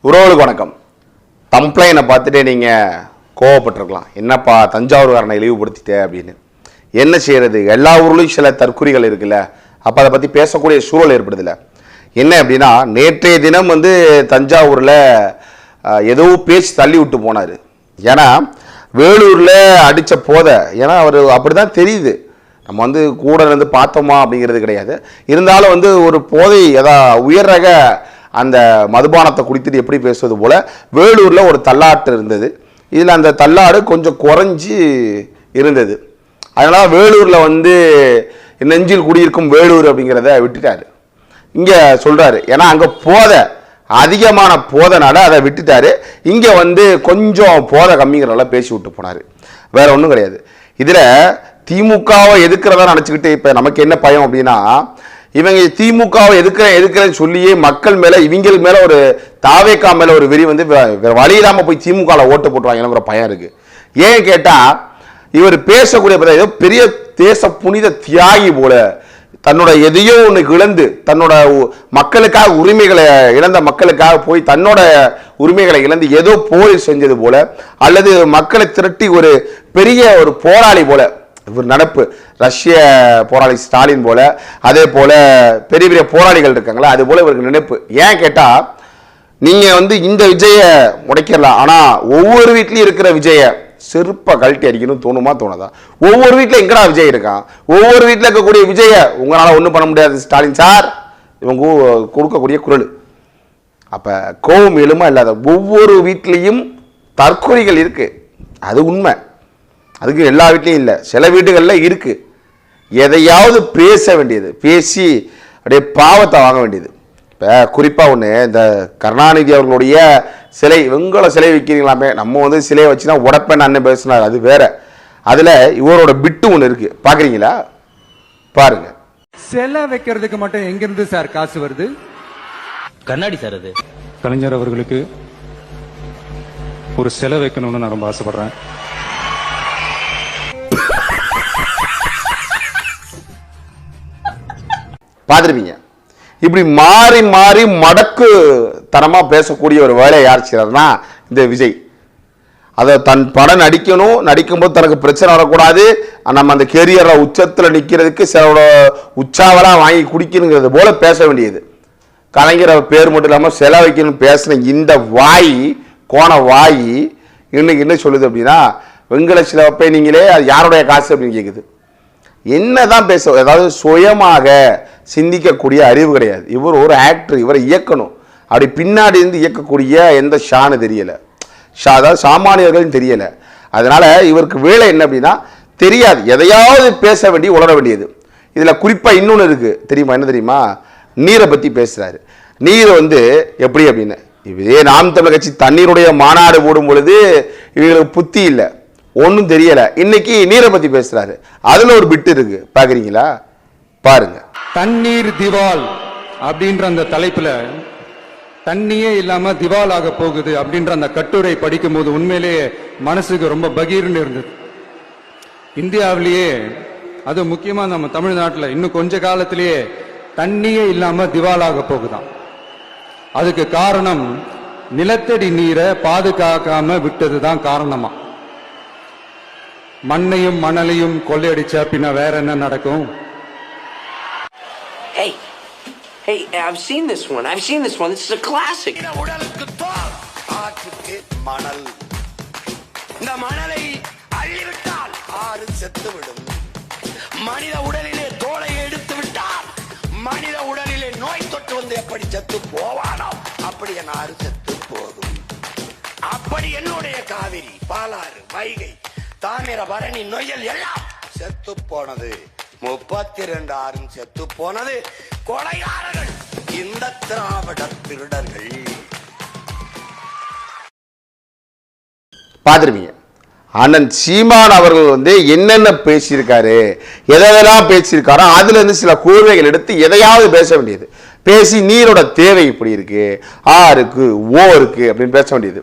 உறவுகளுக்கு வணக்கம். தம்ப்ளைனை பார்த்துட்டு நீங்கள் கோவப்பட்டிருக்கலாம், என்னப்பா தஞ்சாவூர்காரனை இழிவுபடுத்திட்டே அப்படின்னு. என்ன செய்கிறது, எல்லா ஊர்லேயும் சில தற்குறிகள் இருக்குல்ல, அப்போ அதை பற்றி பேசக்கூடிய சூழல் ஏற்படுதில்ல. என்ன அப்படின்னா, நேற்றைய தினம் தஞ்சாவூரில் ஏதோ பேச்சு தள்ளி விட்டு போனார். ஏன்னா வேலூரில் அடித்த போதை, ஏன்னா அவர் அப்படி தான் தெரியுது, நம்ம கூட இருந்து பார்த்தோமா அப்படிங்கிறது கிடையாது. இருந்தாலும் ஒரு போதை உயர் ரக அந்த மதுபானத்தை குடித்துட்டு எப்படி பேசுவது போல் வேலூரில் ஒரு தள்ளாட்டு இருந்தது. இதில் அந்த தள்ளாடு கொஞ்சம் குறைஞ்சி இருந்தது. அதனால் வேலூரில் நெஞ்சில் குடியிருக்கும் வேலூர் அப்படிங்கிறத விட்டுட்டார். இங்கே சொல்கிறாரு, ஏன்னா அங்கே போதை அதிகமான போதைனால அதை விட்டுட்டாரு. இங்கே கொஞ்சம் போதை கம்மிங்கிறனால பேசி விட்டு போனார். வேற ஒன்றும் கிடையாது. இதில் திமுகவை எதிர்க்கிறதா நினச்சிக்கிட்டு இப்போ நமக்கு என்ன பயம் அப்படின்னா, இவங்க திமுகவை எதுக்குறேன்னு சொல்லியே மக்கள் மேலே, இவங்கள் மேலே ஒரு தாவேக்கா மேலே ஒரு வெறி வழி இல்லாமல் போய் திமுகவில் ஓட்டு போட்டுருவாங்கிற பயம் இருக்குது. ஏன் கேட்டால், இவர் பேசக்கூடிய ஏதோ பெரிய தேச புனித தியாகி போல தன்னோட எதையோ ஒன்று இழந்து தன்னோட மக்களுக்காக உரிமைகளை இழந்த மக்களுக்காக போய் தன்னோட உரிமைகளை இழந்து ஏதோ போர் செஞ்சது போல, அல்லது மக்களை திரட்டி ஒரு பெரிய ஒரு போராளி போல இவர் நடப்பு. ரஷ்ய போராளி ஸ்டாலின் போல, அதே போல பெரிய பெரிய போராளிகள் இருக்காங்களா, அது போல இவருக்கு நினைப்பு. ஏன் கேட்டா, நீங்க இந்த விஜய முடைக்கலாம், ஆனா ஒவ்வொரு வீட்லயும் இருக்கிற விஜய செருப்பை கழட்டி அடிக்கணும் தோணுமா தோணுதா? ஒவ்வொரு வீட்டில் எங்கடா விஜய் இருக்கான், ஒவ்வொரு வீட்டில் இருக்கக்கூடிய விஜய உங்களால் ஒன்றும் பண்ண முடியாது ஸ்டாலின் சார், இவங்க கொடுக்கக்கூடிய குரல். அப்ப கோபம் எழுமா இல்லாத ஒவ்வொரு வீட்லேயும் தற்கொலைகள் இருக்கு, அது உண்மை. அதுக்கு எல்லா வீட்லையும் இல்லை, சில வீடுகளில் இருக்கு. எதையாவது பேச வேண்டியது, பேசி அப்படியே பாவத்தை வாங்க வேண்டியது. இப்போ குறிப்பாக ஒன்று, இந்த கருணாநிதி அவர்களுடைய சிலை, வெங்கல சிலை வைக்கிறீங்களாமே, நம்ம சிலையை வச்சுன்னா உடப்பேன்னு அண்ணன் பேசினார், அது வேற. அதில் இவரோட பிட்டு ஒன்று இருக்கு, பார்க்குறீங்களா? பாருங்க. சிலை வைக்கிறதுக்கு மட்டும் எங்கிருந்து சார் காசு வருது? கண்ணாடி சார், அது கலைஞர் அவர்களுக்கு ஒரு சிலை வைக்கணும்னு நான் ரொம்ப ஆசைப்படுறேன். பார்த்துருப்பீங்க, இப்படி மாறி மாறி மடக்கு தனமா பேசக்கூடிய ஒரு வேலையை யார் செய்யறாருன்னா இந்த விஜய். அதை தன் படம் நடிக்கும்போது தனக்கு பிரச்சனை வரக்கூடாது, நம்ம அந்த கெரியரில் உச்சத்தில் நிற்கிறதுக்கு சிலோட உற்சாவெல்லாம் வாங்கி குடிக்கணுங்கிறது போல பேச வேண்டியது. கலைஞர் பேர் மட்டும் இல்லாமல் செல வைக்கணும்னு பேசின இந்த வாய், கோண வாய் இன்னைக்கு என்ன சொல்லுது அப்படின்னா, வெங்கல சில வைப்பை நீங்களே, அது யாருடைய காசு அப்படின்னு கேட்குது. என்னதான் பேச, அதாவது சுயமாக சிந்திக்கக்கூடிய அறிவு கிடையாது. இவர் ஒரு ஆக்டர், இவரை இயக்கணும், அப்படி பின்னாடி இருந்து இயக்கக்கூடிய எந்த ஷானு தெரியல, அதாவது சாமானியர்கள் தெரியல. அதனால இவருக்கு வேலை என்ன அப்படின்னா தெரியாது, எதையாவது பேச வேண்டிய உணர வேண்டியது. இதுல குறிப்பா இன்னொன்று இருக்கு தெரியுமா, என்ன தெரியுமா? நீரை பத்தி பேசுறாரு. நீர் எப்படி அப்படின்னு, இதே நாம் தமிழர் கட்சி தண்ணீருடைய மாநாடு போடும் பொழுது இவங்களுக்கு புத்தி இல்லை, ஒன்றும் தெரியல. இன்னைக்கு நீரை பத்தி பேசுறாரு, அதுல ஒரு பிட்டு இருக்கு, பாக்குறீங்களா? பாருங்க. தண்ணீர் திவால் அப்படின்ற அந்த தலைப்புல தண்ணியே இல்லாம திவால் ஆக போகுது அப்படின்ற அந்த கட்டுரை படிக்கும் போது உண்மையிலேயே மனசுக்கு ரொம்ப பகீர்னு இருந்தது. இந்தியாவிலேயே, அது முக்கியமா நம்ம தமிழ்நாட்டில் இன்னும் கொஞ்ச காலத்திலேயே தண்ணியே இல்லாம திவால் ஆக போகுதான். அதுக்கு காரணம் நிலத்தடி நீரை பாதுகாக்காம விட்டதுதான் காரணமா. மண்ணையும் மணலையும் கொள்ளையடிச்சா பின்ன வேற என்ன நடக்கும்? Hey, I've seen this one. This is a classic. இந்த மணலை அள்ளிவிட்டால் ஆறு செத்துவிடும். மனித உடலிலே தோலை எடுத்து விட்டால் மனித உடலிலே நோய் தொற்று எப்படி செத்து போவானோ அப்படி என் ஆறு செத்து போகும். அப்படி என்னுடைய காவிரி, பாலாறு, வைகை, தாமிரபரணி, நொய்யல் எல்லாம் செத்து போனது. 32 ஆறும் செத்து போனது கொலைகாரர்கள், இந்த திராவிட திருடர்கள். பார்த்துருப்பீங்க, அண்ணன் சீமான் அவர்கள் என்னென்ன பேசியிருக்காரு, எதெல்லாம் பேசியிருக்காரோ அதுல இருந்து சில கூர்வைகள் எடுத்து எதையாவது பேச வேண்டியது. பேசி நீரோட தேவை இப்படி இருக்கு, இருக்கு, இருக்கு அப்படின்னு பேச வேண்டியது.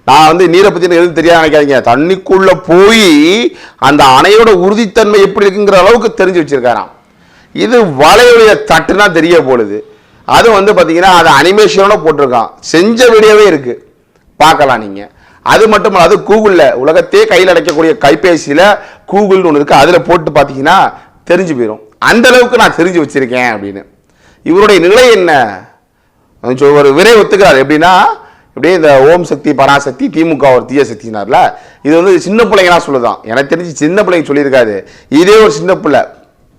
நான் நீரை பற்றி எதுவும் தெரியாது நினைக்காதீங்க, தண்ணிக்குள்ள போய் அந்த அணையோட உறுதித்தன்மை எப்படி இருக்குங்கிற அளவுக்கு தெரிஞ்சு வச்சிருக்காராம். இது வலையுடைய தட்டுனா தெரிய போடுது. அது வந்து பார்த்தீங்கன்னா அது அனிமேஷனோட போட்டிருக்கான், செஞ்ச வீடியோவே இருக்கு, பார்க்கலாம் நீங்க. அது மட்டும் அது கூகுளில் உலகத்தையே கையில் அடைக்கக்கூடிய கைபேசியில் கூகுள்னு ஒன்று இருக்கு, அதில் போட்டு பார்த்தீங்கன்னா தெரிஞ்சு போயிடும். அந்த அளவுக்கு நான் தெரிஞ்சு வச்சிருக்கேன் அப்படின்னு. இவருடைய நிலை என்ன, ஒரு விரை ஒத்துக்கிறார். எப்படின்னா இப்படியே இந்த ஓம் சக்தி பராசக்தி திமுக ஒரு தீய சக்தினார்ல, இது வந்து சின்ன பிள்ளைங்கலாம் சொல்லுதான். எனக்கு தெரிஞ்சு சின்ன பிள்ளைங்க சொல்லியிருக்காது, இதே ஒரு சின்ன பிள்ளை,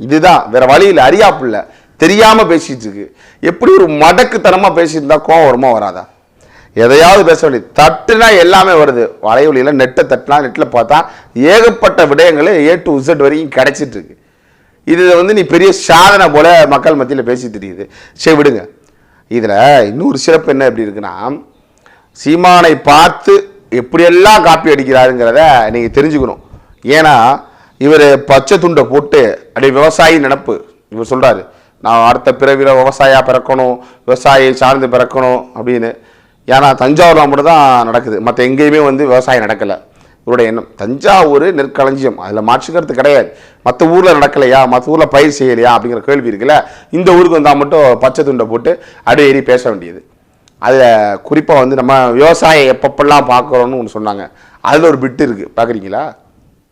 இதுதான் வேற வழி இல்லை, அறியா பிள்ளை, தெரியாம பேசிட்டு இருக்கு. எப்படி ஒரு மடக்குத்தனமா பேசியிருந்தா கோவம் வருமா வராதா? எதையாவது பேச வேண்டியது, தட்டுனா எல்லாமே வருது. வலைவலியில நெட்டை தட்டுனா நெட்டில் பார்த்தா ஏகப்பட்ட விடயங்கள் A to Z வரைக்கும் கிடைச்சிட்டு இருக்கு. இது வந்து நீ பெரிய சாதனை போல மக்கள் மத்தியில் பேசி தெரியுது. சரி விடுங்க. இதுல இன்னொரு சிறப்பு என்ன எப்படி இருக்குன்னா, சீமானை பார்த்து எப்படியெல்லாம் காப்பி அடிக்கிறாருங்கிறத நீங்க தெரிஞ்சுக்கணும். ஏன்னா இவர் பச்சை துண்டை போட்டு அப்படியே விவசாயி நினப்பு. இவர் சொல்றாரு, நான் அடுத்த பிறவியில் விவசாயியா பிறக்கணும், விவசாயியை சார்ந்து பிறக்கணும் அப்படின்னு. ஏன்னா தஞ்சாவூரில் மட்டும் தான் நடக்குது, மற்ற எங்கேயுமே வந்து விவசாயம் நடக்கலை. இவருடைய எண்ணம் தஞ்சாவூர் நெற்களஞ்சியம், அதில் மாற்றுக்கிறது கிடையாது. மற்ற ஊரில் நடக்கலையா, மற்ற ஊரில் பயிர் செய்யலையா அப்படிங்கிற கேள்வி இருக்குல்ல, இந்த ஊருக்கு வந்தால் மட்டும் பச்சை துண்டை போட்டு அப்படியே ஏறி பேச வேண்டியது. அதில் குறிப்பாக வந்து நம்ம விவசாயம் எப்பப்பெல்லாம் பார்க்குறோன்னு ஒன்று சொன்னாங்க, அதில் ஒரு பிட்டு இருக்குது, பார்க்குறீங்களா?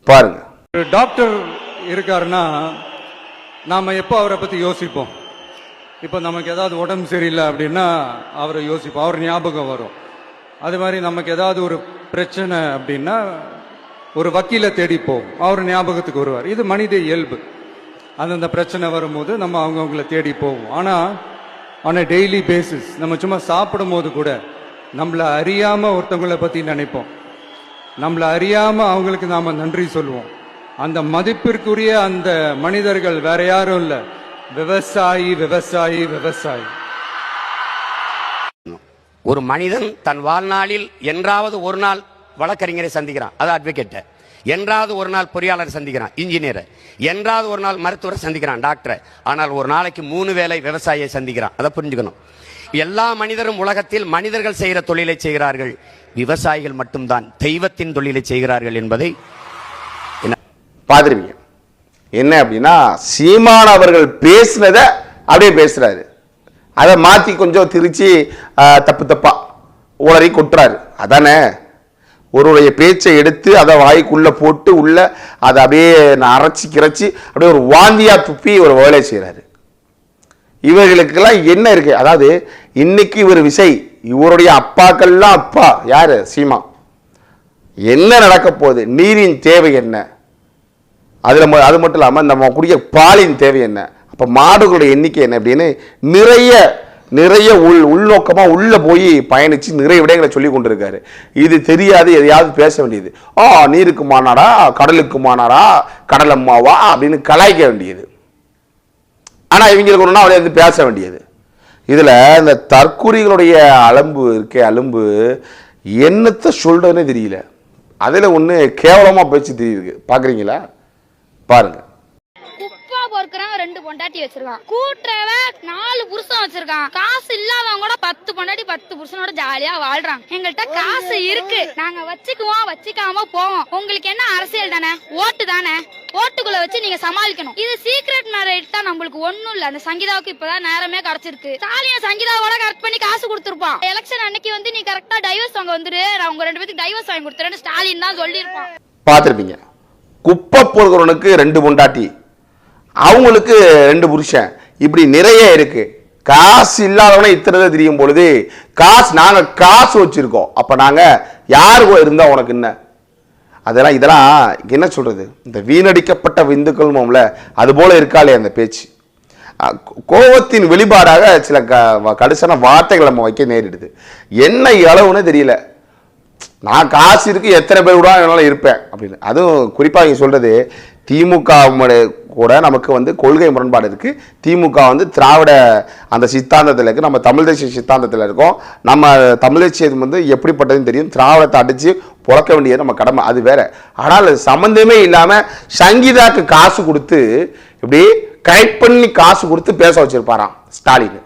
பாருங்க. ஒரு டாக்டர் இருக்காருன்னா நாம எப்போ அவரை பத்தி யோசிப்போம்? இப்போ நமக்கு ஏதாவது உடம்பு சரியில்லை அப்படின்னா அவரை யோசிப்போம், அவர் ஞாபகம் வரும். அது மாதிரி நமக்கு ஏதாவது ஒரு பிரச்சனை அப்படின்னா ஒரு வக்கீலை தேடிப்போம், அவர் ஞாபகத்துக்கு வருவார். இது மனித இயல்பு. அந்தந்த பிரச்சனை வரும்போது நம்ம அவங்கவுங்களை தேடி போவோம். ஆனால் ஆன் அ டெய்லி பேசிஸ் நம்ம சும்மா சாப்பிடும் போது கூட நம்மளை அறியாம ஒருத்தவங்களை பத்தி நினைப்போம், நம்மளை அறியாம அவங்களுக்கு நாம நன்றி சொல்லுவோம். அந்த மதிப்பிற்குரிய அந்த மனிதர்கள் வேற யாரும் இல்ல, விவசாயி விவசாயி விவசாயி. ஒரு மனிதன் தன் வாழ்நாளில் என்றாவது ஒரு நாள் வழக்கறிஞரை சந்திக்கிறான், அது அட்வொகேட். என்றாவது ஒரு நாள் பொறியாளர் சந்திக்கிறான், இன்ஜினியர். என்றாவது ஒரு நாள் மருத்துவரை சந்திக்கிறான், டாக்டர். ஆனால் ஒரு நாளைக்கு 3 வேளை விவசாயியை சந்திக்கிறான். அதை புரிஞ்சுக்கணும். எல்லா மனிதரும் உலகத்தில் மனிதர்கள் செய்கிற தொழிலை செய்கிறார்கள், விவசாயிகள் மட்டும்தான் தெய்வத்தின் தொழிலை செய்கிறார்கள் என்பதை பார்த்துருவீங்க. என்ன அப்படின்னா, சீமான் அவர்கள் பேசினதை அப்படியே பேசுறாரு, அதை மாற்றி கொஞ்சம் திருச்சி தப்பு தப்பா உளறி கொட்டுறாரு. அதானே ஒருவருடைய பேச்சை எடுத்து அதை வாய்க்குள்ள போட்டு உள்ள அதை அப்படியே அரைச்சி கிரைச்சி அப்படியே ஒரு வாந்தியா துப்பி ஒரு வேலை செய்கிறாரு. இவர்களுக்கெல்லாம் என்ன இருக்கு? அதாவது இன்னைக்கு இவர் விசை, இவருடைய அப்பாக்கள்லாம் அப்பா யாரு? சீமா. என்ன நடக்க போகுது? நீரின் தேவை என்ன? அது மட்டும் இல்லாமல் நம்ம குடிக்க பாலின் தேவை என்ன? அப்போ மாடுகளுடைய எண்ணிக்கை என்ன அப்படின்னு நிறைய உள்நோக்கமாக உள்ளே போய் பயணித்து நிறைய விடயங்களை சொல்லி கொண்டிருக்காரு. இது தெரியாது, எதையாவது பேச வேண்டியது. நீருக்கு மானாரா, கடலுக்கு மானாரா, கடலம்மாவா அப்படின்னு கலாய்க்க வேண்டியது. ஆனால் இவங்களுக்கு ஒன்றுனா அவளே வந்து பேச வேண்டியது. இதில் இந்த தற்குறிகளுடைய அலும்பு என்னத்தை சொல்றதுன்னே தெரியல. அதில் ஒன்று கேவலமாக பேச்சு தெரியுது, பார்க்குறீங்களா? பாருங்க. குப்பா பொறுக்கிறவன் 2 பொண்டாட்டி வச்சிருக்கான், கூட்டுறவன் 4 புருஷன் வச்சிருக்கான், காசு இல்லாதவங்க கூட 10 பொண்டாட்டி 10 புருஷனோட ஜாலியா வாழ்றாங்க. எங்கள்கிட்ட காசு இருக்கு, நாங்க வச்சுக்குவோம், வச்சுக்காம போவோம். உங்களுக்கு என்ன அரசியல் தானே, ஓட்டு தானே, ஓட்டுக்குள்ள வச்சு நீங்க சமாளிக்கணும். இது சீக்ரெட் மேரேஜ் தான், நம்மளுக்கு ஒண்ணும் இல்ல. அந்த சங்கீதாவுக்கு இப்பதான் நேரமே கிடைச்சிருக்கு. ஸ்டாலின் சங்கீதாவோட கரெக்ட் பண்ணி காசு கொடுத்துருப்பான். எலெக்ஷன் அன்னைக்கு வந்து நீ கரெக்டா டைவர்ஸ் வாங்க வந்துரு, நான் உங்க 2 பேருக்கு டைவர்ஸ் வாங்கி கொடுத்துறேன்னு ஸ்டாலின் தான் சொல்லியிருப்பான். பார்த்துருப்பீங்க. குப்பை பொறுக்கிறவனுக்கு 2 பொண்டாட்டி, அவங்களுக்கு 2 புருஷன், இப்படி நிறைய இருக்கு. காசு இல்லாதவனே இத்தனை தெரியும் பொழுது நாங்க காசு வச்சிருக்கோம், அப்ப நாங்க யாருக்கோ இருந்தா உனக்கு என்ன? அதெல்லாம் இதெல்லாம் என்ன சொல்றது, இந்த வீணடிக்கப்பட்ட விந்துக்கள் அது போல இருக்காளே அந்த பேச்சு. கோபத்தின் வெளிப்பாடாக சில கடுசான வார்த்தைகள் நம்ம வைக்க நேரிடுது. என்ன அளவுன்னு தெரியல. நான் காசு இருக்கு, எத்தனை பேர் கூட என்னால் இருப்பேன் அப்படின்னு. அதுவும் குறிப்பாக இங்கே சொல்றது, திமுக கூட நமக்கு வந்து கொள்கை முரண்பாடு இருக்கு. திமுக வந்து திராவிட அந்த சித்தாந்தத்தில் இருக்கு, நம்ம தமிழ் தேசிய சித்தாந்தத்தில் இருக்கோம். நம்ம தமிழ் தேசியம் வந்து எப்படிப்பட்டதுன்னு தெரியும், திராவிடத்தை அடிச்சு புழக்க வேண்டியது நம்ம கடமை, அது வேற. ஆனால் சம்பந்தமே இல்லாமல் சங்கீதாக்கு காசு கொடுத்து இப்படி கரெக்ட் பண்ணி காசு கொடுத்து பேச வச்சிருப்பாராம் ஸ்டாலின்.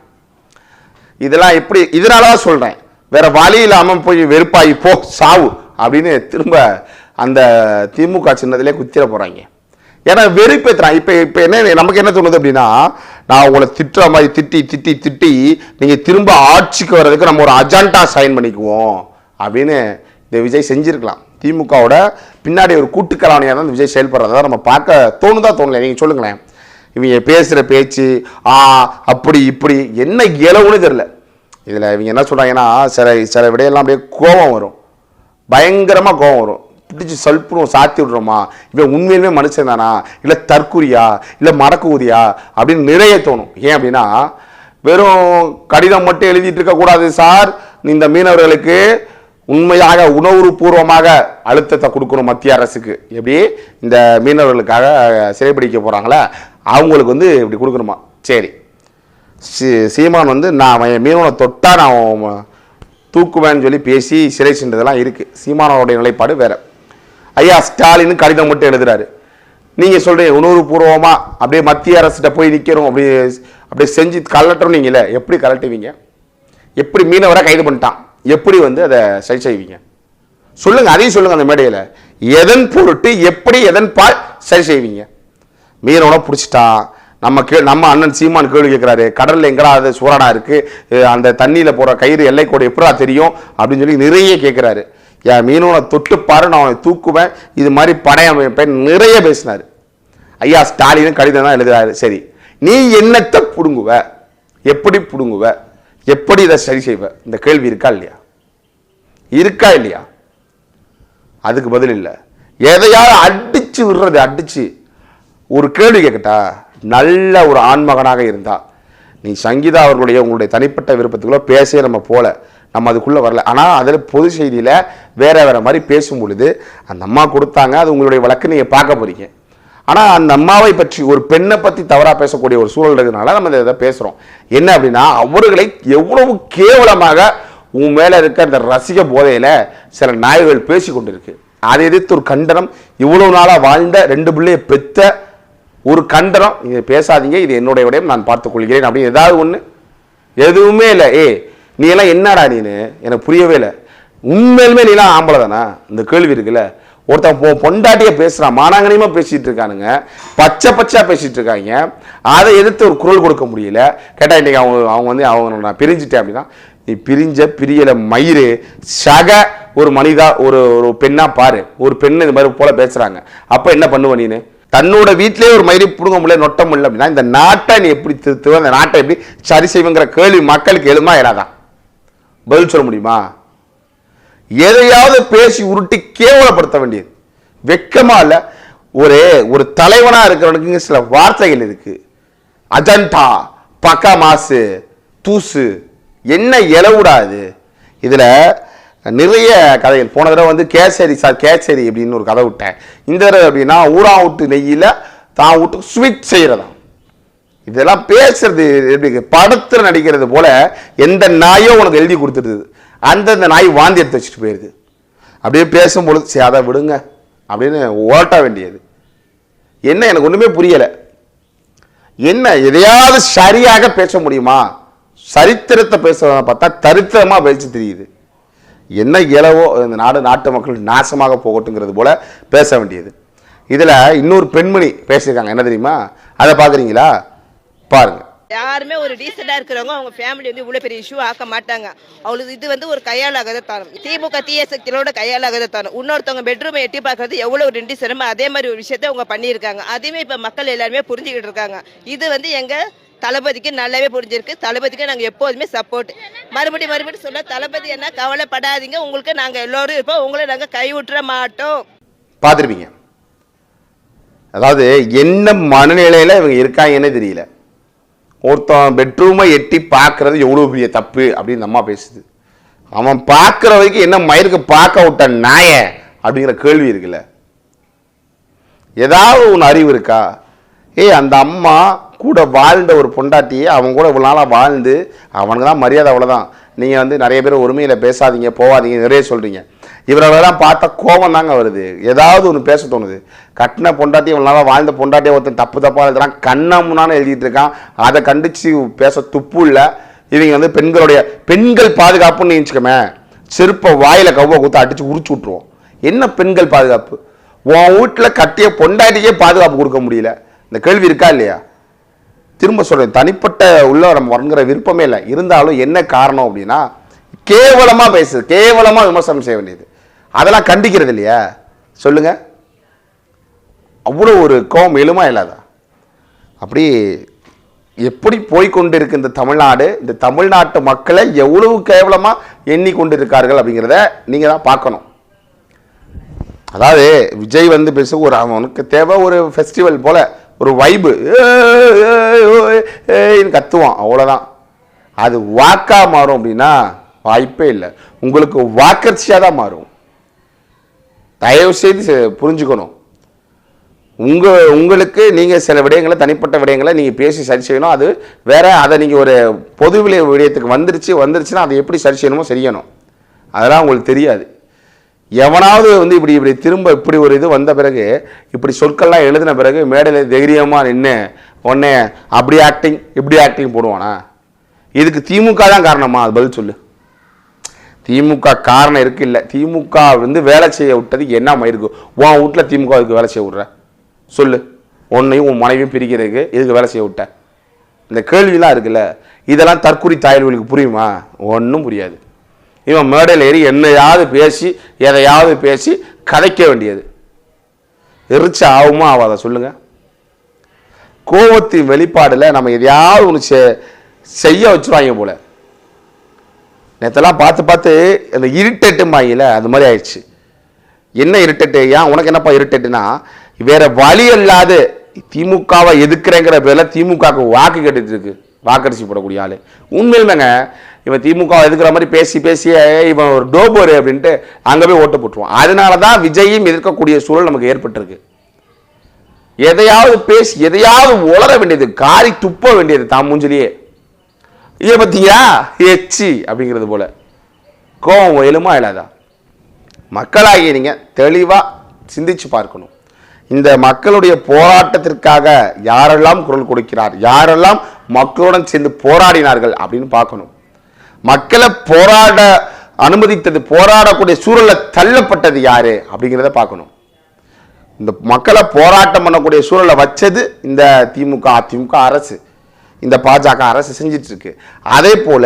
இதெல்லாம் எப்படி? இதனாலதான் சொல்றேன், வேற வழி இல்லாமல் போய் வெறுப்பாகி போ சாவு அப்படின்னு திரும்ப அந்த திமுக சின்னத்திலே குத்திர போறாங்க. ஏன்னா வெறுப்பேற்றுறான். இப்போ என்ன நமக்கு என்ன தோணுது அப்படின்னா, நான் உங்களை திட்டுற மாதிரி திட்டி நீங்கள் திரும்ப ஆட்சிக்கு வர்றதுக்கு நம்ம ஒரு அஜெண்டா சைன் பண்ணிக்குவோம் அப்படின்னு இந்த விஜய் செஞ்சிருக்கலாம். திமுகவோட பின்னாடி ஒரு கூட்டுக்கலானியாக தான் இந்த விஜய் செயல்படுறதா நம்ம பார்க்க தோணலை. நீங்கள் சொல்லுங்களேன், இவங்க பேசுகிற பேச்சு அப்படி இப்படி என்ன இலவுன்னு தெரில. இதில் இவங்க என்ன சொல்கிறாங்கன்னா, சில விடையெல்லாம் அப்படியே கோபம் வரும், பயங்கரமாக கோபம் வரும். பிடிச்சி சல்புறம் சாத்தி விடுறோமா, இவன் உண்மையிலுமே மனுஷன் தானா, இல்லை தற்குறியா, இல்லை மடக்குதியா அப்படின்னு நிறைய தோணும். ஏன் அப்படின்னா, வெறும் கடிதம் மட்டும் எழுதிட்டு இருக்கக்கூடாது சார், இந்த மீனவர்களுக்கு உண்மையாக உணர்வுபூர்வமாக அழுத்தத்தை கொடுக்கணும் மத்திய அரசுக்கு. எப்படி இந்த மீனவர்களுக்காக சிறைப்பிடிக்க போகிறாங்களே அவங்களுக்கு வந்து இப்படி கொடுக்கணுமா. சரி, சீமான் வந்து நான் மீனவனை தொட்டா நான் தூக்குவேன்னு சொல்லி பேசி சிறை சென்றதெல்லாம் இருக்குது. சீமானோடைய நிலைப்பாடு வேற. ஐயா ஸ்டாலின் கடிதம் மட்டும் எழுதுறாரு. நீங்கள் சொல்கிறீங்க உணர்வுபூர்வமாக அப்படியே மத்திய அரசிட்ட போய் நிற்கிறோம், அப்படியே செஞ்சு கலட்டணும். நீங்களே எப்படி கலட்டுவீங்க? எப்படி மீனவரை கைது பண்ணிட்டான், எப்படி வந்து அதை சரி செய்வீங்க சொல்லுங்க, அதையும் சொல்லுங்க அந்த மேடையில். எதன் பொருட்டு எப்படி எதன் பால் சரி செய்வீங்க? மீனவனை பிடிச்சிட்டான், நம்ம அண்ணன் சீமான் கேள்வி கேட்கிறாரு, கடல்ல எங்கடா அது சூறானா இருக்கு, அந்த தண்ணியில போற கயிறு எல்லை கோடு எப்படா தெரியும் அப்படின்னு சொல்லி நிறைய கேட்கிறாரு. என் மீனவனை தொட்டுப்பாரு, நான் அவனை தூக்குவேன், இது மாதிரி படையமைப்பேன் நிறைய பேசினாரு. ஐயா ஸ்டாலின் கடிதம் தான் எழுதுறாரு. சரி, நீ என்னத்தை புடுங்குவ, எப்படி புடுங்குவ, எப்படி இதை சரி செய்வ? இந்த கேள்வி இருக்கா இல்லையா? அதுக்கு பதில் இல்லை. எதையாவது அடிச்சு விடுறது, அடிச்சு ஒரு கேள்வி கேட்கட்டா, நல்ல ஒரு ஆண்மகனாக இருந்தா, நீ சங்கீதா உங்களுடைய தனிப்பட்ட விருப்பத்துக்குள்ள பேச நம்ம போல, நம்ம அதுக்குள்ளே வரல. ஆனால் அதில் பொது செய்தியில் வேற மாதிரி பேசும் பொழுது அந்த அம்மா கொடுத்தாங்க, அது உங்களுடைய வழக்கு நீங்கள் பார்க்க போறீங்க. ஆனால் அந்த அம்மாவை பற்றி ஒரு பெண்ணை பற்றி தவறாக பேசக்கூடிய ஒரு சூழல் இருக்கிறதுனால நம்ம இதை பேசுகிறோம். என்ன அப்படின்னா, அவர்களை எவ்வளவு கேவலமாக உன் மேலே இருக்க அந்த ரசிக போதையில் சில நாய்கள் பேசி கொண்டிருக்கு. அதை எதிர்த்து ஒரு கண்டனம், இவ்வளவு நாளாக வாழ்ந்த 2 பிள்ளையை பெற்ற ஒரு கண்டனம், இதை பேசாதீங்க, இது என்னுடைய விடயம், நான் பார்த்துக் கொள்கிறேன் அப்படின்னு ஏதாவது ஒன்று. எதுவுமே இல்லை. நீ எல்லாம் என்னடா நீனு, எனக்கு புரியவே இல்லை. உண்மையிலுமே நீலாம் ஆம்பளை தானா? இந்த கேள்வி இருக்குல்ல. ஒருத்தன் பொண்டாட்டிய பேசுறான், மானாங்கனியமா பேசிட்டு இருக்கானுங்க, பச்சையா பேசிட்டு இருக்காங்க. அதை எதிர்த்து ஒரு குரல் கொடுக்க முடியல. கேட்டா இன்னைக்கு அவங்க வந்து அவங்க நான் பிரிஞ்சுட்டேன் அப்படின்னா, நீ பிரியல மயிறு சக ஒரு மனிதா ஒரு பெண்ணா பாரு. ஒரு பெண்ணு இது மாதிரி போல பேசுறாங்க, அப்ப என்ன பண்ணுவ நீனு? தன்னோட வீட்டிலேயே ஒரு மயிரை புடுங்க முடியல, நொட்ட முடியல அப்படின்னா இந்த நாட்டை நீ எப்படி திருத்துவ, அந்த நாட்டை எப்படி சரி செய்வங்கிற கேள்வி மக்களுக்கு எழுமா இடாதான்? பதில் சொல்ல முடியுமா? எதையாவது பேசி உருட்டி கேவலப்படுத்த வேண்டியது வெக்கமா இல்ல? ஒரு தலைவனா இருக்கிறவனுக்கு சில வார்த்தைகள் இருக்கு. அஜெண்டா, பக்கா மாசு, தூசு, என்ன இலவுடாது. இதுல நிறைய கதைகள். போன தடவை வந்து கேசரி அப்படின்னு ஒரு கதை விட்டேன். இந்த தடவை அப்படின்னா ஊரா விட்டு நெய்யில தான் விட்டு ஸ்வீட் செய்யறதா. இதெல்லாம் பேசுறது எப்படி, படத்துல நடிக்கிறது போல எந்த நாயோ உனக்கு எழுதி கொடுத்துருது, அந்தந்த நாய் வாந்தி எடுத்து வச்சுட்டு போயிருது. அப்படியே பேசும்பொழுது சரி அதை விடுங்க அப்படின்னு ஓட்ட வேண்டியது. என்ன எனக்கு ஒண்ணுமே புரியல. என்ன எதையாவது சரியாக பேச முடியுமா? சரித்திரத்தை பேசுறத பார்த்தா தரித்திரமா பேச்சு தெரியுது. என்ன இலவோ இந்த நாட்டு மக்கள் நாசமாக போகட்டுங்கிறது போல பேச வேண்டியது. இதுல இன்னொரு பெண்மணி பேசியிருக்காங்க, என்ன தெரியுமா? அதை பாக்குறீங்களா? பாருங்க. யாருமே ஒரு டீசெண்டா இருக்கிறவங்க அவங்க ஃபேமிலி வந்து இவ்வளவு பெரிய இஷ்யூ ஆக்க மாட்டாங்க. அவளுக்கு இது வந்து ஒரு கையாளாகத தரும். திமுக தீய சக்திகளோட கையாளாகத தரும். இன்னொருத்தவங்க பெட்ரூமை எட்டி பார்க்கறது எவ்வளவு ரெண்டு சிரமம், அதே மாதிரி ஒரு விஷயத்த அவங்க பண்ணியிருக்காங்க. அதையுமே இப்ப மக்கள் எல்லாருமே புரிஞ்சுக்கிட்டு இருக்காங்க. இது வந்து எங்க தளபதிக்கு நல்லாவே புரிஞ்சிருக்கு. தளபதிக்கு நாங்க எப்போதுமே சப்போர்ட். மறுபடியும் சொல்ல, தளபதி என்ன கவலைப்படாதீங்க, உங்களுக்கு நாங்க எல்லாரும் இருப்போம், உங்களை நாங்க கைவிட்டுற மாட்டோம். பார்த்துருப்பீங்க. அதாவது என்ன மனநிலையில இவங்க இருக்காங்கன்னு தெரியல. ஒருத்தன் பெட்ரூமை எட்டி பார்க்கறது எவ்வளவு பெரிய தப்பு அப்படின்னு அம்மா பேசுது. அவன் பார்க்கிற வரைக்கும் என்ன மயிருக்கு பார்க்க விட்ட நாய அப்படிங்கிற கேள்வி இருக்குல்ல. ஏதாவது ஒன்று அறிவு இருக்கா? அந்த அம்மா கூட வாழ்ந்த ஒரு பொண்டாட்டியை அவங்க கூட இவ்வளோ நாளாக வாழ்ந்து அவனுக்கு தான் மரியாதை, அவ்வளோதான். நீங்கள் வந்து நிறைய பேர் ஒருமையில் பேசாதீங்க போகாதீங்க நிறைய சொல்கிறீங்க. இவரெல்லாம் பார்த்தா கோபம் தாங்க வருது. ஏதாவது ஒன்று பேச தோணுது. கட்டின பொண்டாட்டி இவ்வளோ நாளாக வாழ்ந்த பொண்டாட்டியை ஒருத்தன் தப்பாக எழுதுறான், கண்ணம்னான்னு எழுதிட்டு இருக்கான். அதை கண்டித்து பேச துப்பு இல்லை. இவங்க வந்து பெண்கள் பாதுகாப்புன்னு நினச்சிக்கமே, செருப்பை வாயில் கவ்வ குத்த அடித்து உரிச்சு விட்ருவோம். என்ன பெண்கள் பாதுகாப்பு? உன் வீட்டில் கட்டிய பொண்டாட்டிக்கே பாதுகாப்பு கொடுக்க முடியல. இந்த கேள்வி இருக்கா இல்லையா? திரும்ப சொல்றேன், தனிப்பட்ட உள்ள நம்ம வரங்கிற விருப்பமே இல்லை. இருந்தாலும் என்ன காரணம் அப்படின்னா, கேவலமா பேசுது, கேவலமா விமர்சனம் செய்ய வேண்டியது, அதெல்லாம் கண்டிக்கிறது இல்லையா? சொல்லுங்க, அவ்வளோ ஒரு கோபம் எழுமா இல்லாதா? அப்படி எப்படி போய்கொண்டிருக்கு இந்த தமிழ்நாடு, இந்த தமிழ்நாட்டு மக்களை எவ்வளவு கேவலமா எண்ணிக்கொண்டிருக்கார்கள் அப்படிங்கிறத நீங்க தான் பார்க்கணும். அதாவது விஜய் வந்து பேச ஒரு அவனுக்கு தேவை ஒரு ஃபெஸ்டிவல் போல ஒரு வைபு கத்துவான், அவ்வளோதான். அது வாக்கா மாறும் அப்படின்னா வாய்ப்பே இல்லை. உங்களுக்கு வாக்கர்ச்சியாக தான் மாறும். தயவு செய்து புரிஞ்சுக்கணும். உங்களுக்கு நீங்கள் சில விடயங்களை, தனிப்பட்ட விடயங்களை நீங்கள் பேசி சரி செய்யணும். அது வேற. அதை நீங்கள் ஒரு பொது விடயத்துக்கு வந்துருச்சுன்னா அதை எப்படி சரி செய்யணுமோ செய்யணும். அதெல்லாம் உங்களுக்கு தெரியாது. எவனாவது வந்து இப்படி திரும்ப இப்படி ஒரு இது வந்த பிறகு, இப்படி சொற்கள்லாம் எழுதின பிறகு மேடையில் தைரியமாக நின்று உடனே அப்படி ஆக்டிங் இப்படி ஆக்டிங் போடுவானா? இதுக்கு திமுக தான் காரணமா? அது பதில் சொல்லு. திமுக காரணம் இருக்கு இல்லை? திமுக வந்து வேலை செய்ய விட்டது என்ன இருக்கு? உன் வீட்டில் திமுக அதுக்கு வேலை செய்ய விட்ற சொல்லு. உன்னையும் உன் மனைவியும் பிரிக்கிறதுக்கு இதுக்கு வேலை செய்ய விட்ட? இந்த கேள்விலாம் இருக்குல்ல, இதெல்லாம் தற்குறி தாய்களுக்கு புரியுமா? ஒன்றும் புரியாது. இவன் மேடையில் ஏறி என்னையாவது பேசி எதையாவது பேசி கதைக்க வேண்டியது. எரிச்ச ஆகுமா ஆகாத சொல்லுங்க? கோபத்தின் வெளிப்பாடில் நம்ம எதையாவது ஒன்று செய்ய வச்சுருவாங்க போல. நேற்றெல்லாம் பார்த்து அந்த இரிட்டேட்டுமாயில அது மாதிரி ஆயிடுச்சு. என்ன இரிட்டேட்டு? ஏன் உனக்கு என்னப்பா இரிட்டேட்டுனா, வேற வழி இல்லாத திமுகவை எதிர்க்கிறேங்கிற பேரில் திமுகவுக்கு வாக்கு கேட்டுட்டு இருக்கு, வாக்கரிசி போடக்கூடிய ஆளு. உண்மையிலுமேங்க இவன் திமுக எதிர்க்கிற மாதிரி பேசி இவன் ஒரு டோபோரு அப்படின்ட்டு அங்கே போய் ஓட்டு போட்டுருவான். அதனால தான் விஜயும் எதிர்க்கக்கூடிய சூழல் நமக்கு ஏற்பட்டிருக்கு. எதையாவது பேசி எதையாவது உளர வேண்டியது, காரி துப்ப வேண்டியது தான் மூஞ்சிலேயே. இதை பார்த்தீங்களா எச்சி அப்படிங்கிறது போல. கோவம் எழுமா இல்லாதா? மக்களாகிய நீங்க தெளிவா சிந்திச்சு பார்க்கணும். இந்த மக்களுடைய போராட்டத்திற்காக யாரெல்லாம் குரல் கொடுக்கிறார், யாரெல்லாம் மக்களுடன் சேர்ந்து போராடினார்கள் அப்படின்னு பார்க்கணும். மக்களை போராட அனுமதித்தது, போராடக்கூடிய சூழல்ல தள்ளப்பட்டது யாரு அப்படிங்கிறத பார்க்கணும். இந்த மக்களை போராட்டம் பண்ணக்கூடிய சூழலை வச்சது இந்த திமுக அதிமுக அரசு, இந்த பாஜக அரசு செஞ்சிட்டு இருக்கு. அதே போல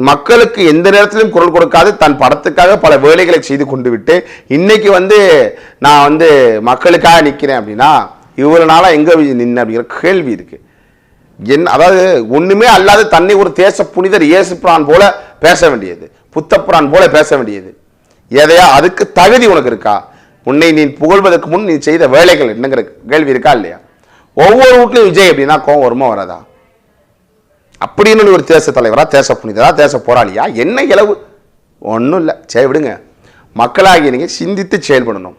மக்களுக்கு எந்த நேரத்திலும் குரல் கொடுக்காது தன் படத்துக்காக பல வேலைகளை செய்து கொண்டு விட்டு இன்னைக்கு வந்து நான் வந்து மக்களுக்காக நிற்கிறேன் அப்படின்னா இவ்வளவு நாளா எங்க நின்று அப்படிங்கிற கேள்வி இருக்கு. அதாவது ஒண்ணுமே அல்லாத தன்னை ஒரு தேச புனிதர் இயேசுபிரான் போல பேச வேண்டியது, புத்தப்புரான் போல பேச வேண்டியது. எதையா அதுக்கு தகுதி உனக்கு இருக்கா? உன்னை நீ புகழ்வதற்கு முன் நீ செய்த வேலைகள் என்னங்கிற கேள்வி இருக்கா இல்லையா? ஒவ்வொரு வீட்லையும் விஜய் அப்படின்னா கோவம் வருமா வராதா? அப்படின்னு ஒரு தேச தலைவரா, தேச புனிதரா, தேச போராளியா, என்ன இளவு? ஒன்றும் இல்லை. சரி விடுங்க. மக்களாகி நீங்க சிந்தித்து செயல்படணும்.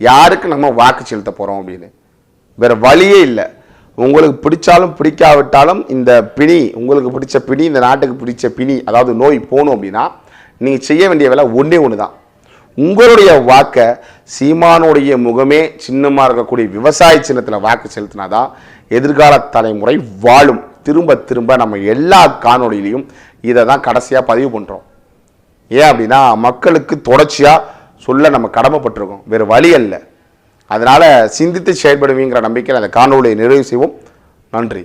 யாருக்கு நம்ம வாக்கு செலுத்த போறோம் அப்படின்னு வேற வழியே இல்லை. உங்களுக்கு பிடிச்சாலும் பிடிக்காவிட்டாலும் இந்த பிணி, உங்களுக்கு பிடிச்ச பிணி, இந்த நாட்டுக்கு பிடிச்ச பிணி, அதாவது நோய் போகணும் அப்படின்னா நீங்க செய்ய வேண்டிய வேலை ஒன்றே ஒன்று தான். உங்களுடைய வாக்கை சீமானுடைய முகமே சின்னமாக இருக்கக்கூடிய விவசாய சின்னத்தில் வாக்கு செலுத்தினாதான் எதிர்கால தலைமுறை வாழும். திரும்ப திரும்ப நம்ம எல்லா காணொலியிலையும் இதை தான் கடைசியாக பதிவு பண்ணுறோம். ஏன் அப்படின்னா மக்களுக்கு தொடர்ச்சியாக சொல்ல நம்ம கடமைப்பட்டிருக்கோம், வேறு வழி அல்ல. அதனால் சிந்தித்து செயல்படுவீங்கிற நம்பிக்கையில் அந்த காணொலியை நிறைவு செய்வோம். நன்றி.